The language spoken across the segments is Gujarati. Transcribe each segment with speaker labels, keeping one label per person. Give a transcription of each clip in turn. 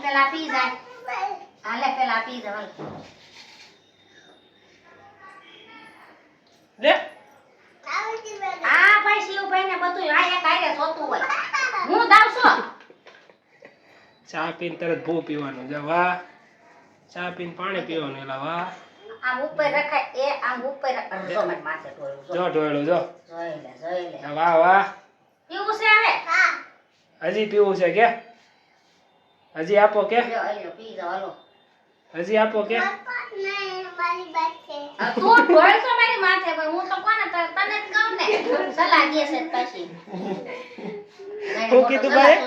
Speaker 1: પેલા પી જાય. હાલે પેલા પી જાય.
Speaker 2: લે
Speaker 1: આ ભાઈ શિવભાઈ ને બધું આયા કાયરે જોતું હોય. હું દાવ છું.
Speaker 2: ચા પીને તરત ભૂ પીવાનું જા વાહ. ચા પીને પાણી પીવાનું એલા વાહ.
Speaker 1: આમ ઉપર રખાય એ આમ ઉપર રખાય. જો મને માથે ઢોળ્યું.
Speaker 2: જો ઢોળ્યું જો.
Speaker 1: જોઈ લે.
Speaker 2: વાહ વાહ.
Speaker 1: પીવું છે હવે? હા.
Speaker 2: હજી પીવું છે કે? હજી આપો કે?
Speaker 1: લ્યો આયો પી જાવ હાલો.
Speaker 2: હજી આપો કે?
Speaker 1: નહીં મારી બાત છે. તું ઢોળશો મારી માથે ભાઈ હું તો કોને તને જ કહું ને. સલાહ દે છે પછી.
Speaker 2: હું કીધું ભાઈ?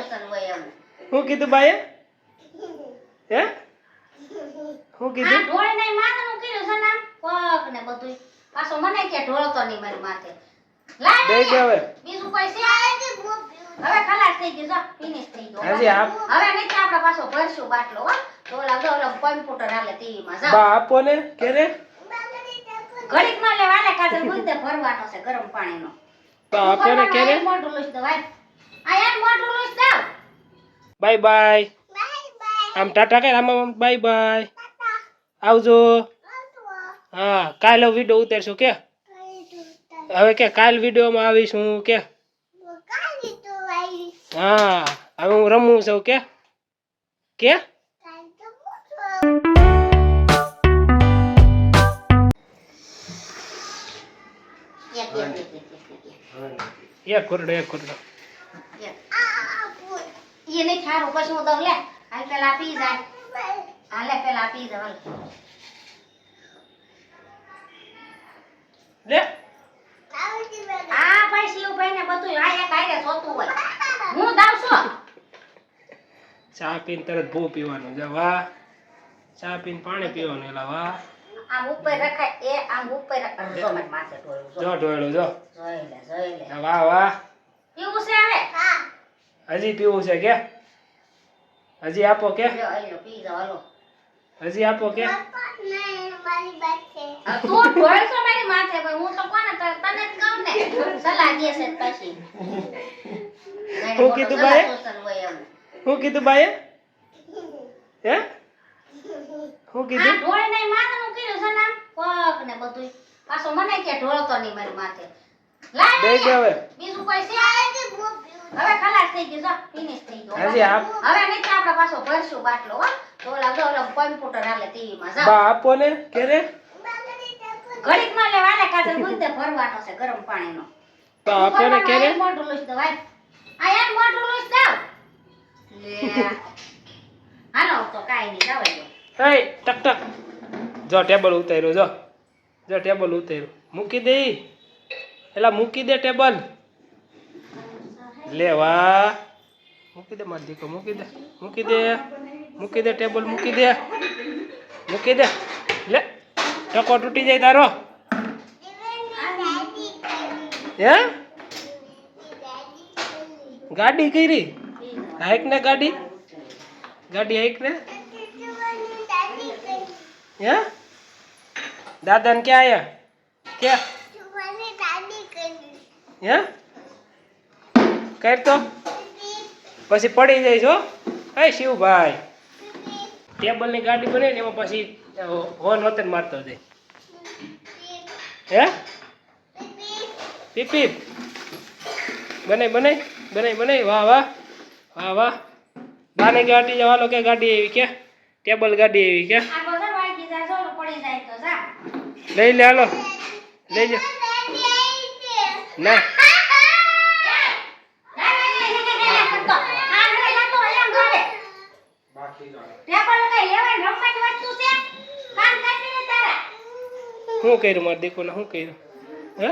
Speaker 2: હું કીધું ભાઈ? હે? હું કીધું?
Speaker 1: આ ઢોળ નહીં માનનું કીધું છે ને પગ ને બધું. પાછો મને કે ઢોળતો નહીં મારી માથે. લાય
Speaker 2: દે દે હવે.
Speaker 1: બીજું કોઈ છે? હવે ખલાસ થઈ ગયું જો ફિનિશ થઈ ગયું.
Speaker 2: હજી આપ.
Speaker 1: હવે નહીં આપણે પાછો ભરશું બાટલો હો. તો ઓલા કમ્પ્યુટર હાલે ટીવી માં જાવ.
Speaker 2: બા આપો ને કે રે?
Speaker 1: ઘડીક માં લેવાલે કાજલ મુદ્દે ભરવાનો છે ગરમ પાણીનો.
Speaker 2: તો આપો ને કે રે?
Speaker 1: મોઢું લૂછ દો ભાઈ. આ યાર મોઢું લૂછ દો.
Speaker 2: Bye bye. આમ ટાટા કે આમ બાય બાય. આવજો. હા કાલે વિડિયો ઉતારશું કે? હવે કે કાલ વિડિયોમાં આવીશું કે? હા હવે હું રમું છું કે? કે? એક કરોડ
Speaker 1: ये नहीं थारो પછી હું દઉં લે હાલ પેલા પી જાય હાલે પેલા પી જાય
Speaker 2: લે
Speaker 1: આ ભાઈ શિવભાઈ ને બધું આયા કાયરે જોતું હોય હું દાવ છું
Speaker 2: ચા પીને તરત ભૂ પીવાનું જા વાહ. ચા પીને પાણી પીવાનું એલા વાહ.
Speaker 1: આમ ઉપર રખાય એ આમ ઉપર રખાય. જો મને માથે ઢોળ્યું.
Speaker 2: જો ઢોળ્યું જો.
Speaker 1: જોઈ લે.
Speaker 2: વાહ વાહ.
Speaker 1: પીવું છે હવે? હા.
Speaker 2: હજી પીવું છે કે? હજી આપો કે?
Speaker 1: લ્યો આયો પી જાવ હાલો.
Speaker 2: હજી આપો કે?
Speaker 1: નહીં મારી બાત છે. તું ઢોળશો મારી માથે ભાઈ હું તો કોને તને જ કહું ને. સલાહ દે છે પછી.
Speaker 2: હું કીધું ભાઈ? હું કીધું ભાઈ? હે? હું
Speaker 1: આ
Speaker 2: કીધું?
Speaker 1: ઢોળ નહીં માનનું કીધું છે ને પગ ને બધું. પાછો મને કે ઢોળતો નહીં મારી માથે. લાય
Speaker 2: દે દે હવે.
Speaker 1: બીજું કોઈ છે? હવે ખલાસ થઈ ગયું જો ફિનિશ થઈ ગયું.
Speaker 2: હજી આપ.
Speaker 1: હવે નહીં આપણે પાછો ભરશું બાટલો હો. તો ઓલા કમ્પ્યુટર હાલે ટીવી માં જાવ.
Speaker 2: બા આપો ને કે રે?
Speaker 1: ઘડીક માં લેવાલે કાજલ મુદ્દે ભરવાનો છે ગરમ પાણીનો.
Speaker 2: તો આપો ને કે રે?
Speaker 1: મોઢું લૂછ દો ભાઈ. આ યાર મોઢું લૂછ દો. લે હાલો તો કાઈ નહીં જાવ દો.
Speaker 2: એ ટક ટક. જો ટેબલ ઉતાર્યું જો. જો ટેબલ ઉતાર્યું. મૂકી દે. એલા મૂકી દે ટેબલ. લે વાહ. મૂકી દે મારી દીકો મૂકી દે. મૂકી દે. મૂકી દે ટેબલ મૂકી દે. મૂકી દે. લે ટકો તૂટી જાય તારો. હે? ગાડી કરી. હાઈક ને ગાડી. ગાડી હાઈક ને. હે? દાદા ને ક્યાં આયા? ક્યાં? હે? કર તો પછી પડી જાય છો. હે શિવભાઈ ટેબલ ની ગાડી બને ને એમાં પછી હોન વતન મારતો જાય. હે? પીપ પીપ બનાય બનાય બનાય બનાય. વાહ વાહ વાહ વાહ. બાને ગાડી જવાનો કે ગાડી આવી કે? ટેબલ ગાડી આવી કે?
Speaker 1: આ બજાર વાગી જાય જો પડી જાય તો જા.
Speaker 2: લઈ લે હાલો લઈ જા. ના શું કર્યું મારી દીકરીને? શું કર્યું? હે?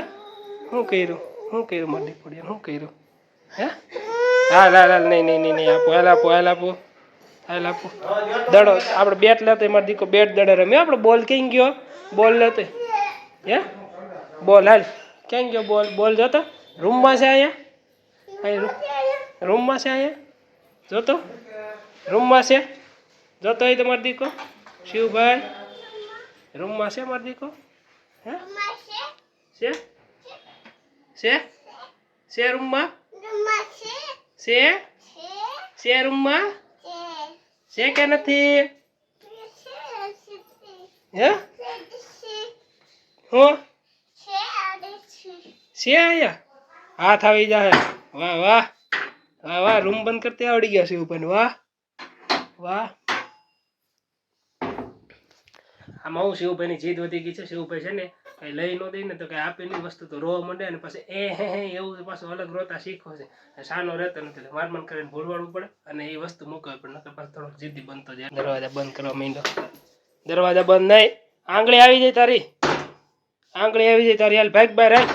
Speaker 2: શું કર્યું? શું કર્યું મારી દીકરીને? શું કર્યું? હે? હા લાલ લાલ નહીં નહીં નહીં નહીં આપો હાલ આપો હાલ આપો હાલ આપો. દડો આપણે બેટ લેતો મારી દીકરો બેટ દડે રમ્યો. આપણે બોલ ક્યાં ગયો? બોલ લેતો હે? બોલ હાલ ક્યાં ગયો? બોલ બોલ જોતો રૂમમાં છે અહીંયા. રૂમમાં છે અહીંયા જોતો રૂમમાં છે જોતો હોય તમારો દીકો શિવભાઈ રૂમમાં છે મારો દીકો? હે? છે છે છે રૂમમાં છે છે રૂમમાં છે કે નથી હે હું છે આયા હાથ આવી જાય વાહ વાહ વાહ વાહ રૂમ બંધ કરતે આવડી ગયા છે ઉપર વાહ વાહ આમાં હું શિવભાઈની જીદ વધી ગઈ છે શિવભાઈ છે ને કઈ લઈ ન દે ને તો કઈ આપી નહીં વસ્તુ તો રોવા માંડે ને પછી હે એવું પાછું અલગ રોતા શીખવો છે સાનો રહેતો નથી એટલે માર મન કરીને ભૂલવાડવું પડે અને એ વસ્તુ મૂકવી પડે નકર પાછું થોડોક જીદ્દી બનતો જાય દરવાજા બંધ કરવા માંડ્યો દરવાજા બંધ નહીં આંગળી આવી જાય તારી આંગળી આવી જાય તારી હાલ ભાગ બાય રાખ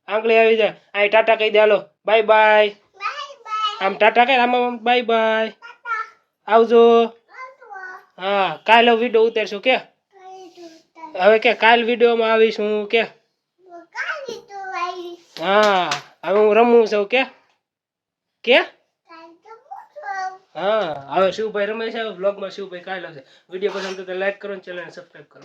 Speaker 2: આંગળી આવી જાય અહીં ટાટા કહી દે હાલો બાય બાય આમ ટાટા કહે આમ બાય બાય આવજો હા કાલે વિડીયો ઉતારશું કે હવે કે કાલ વિડીયોમાં આવીશું કે હા હવે હું રમું છું કે હા હવે શિવભાઈ રમે છે બ્લોગમાં શિવભાઈ કાલે આવશે વિડીયો પસંદ તો લાઈક કરો ને ચેનલને સબસ્ક્રાઈબ કરો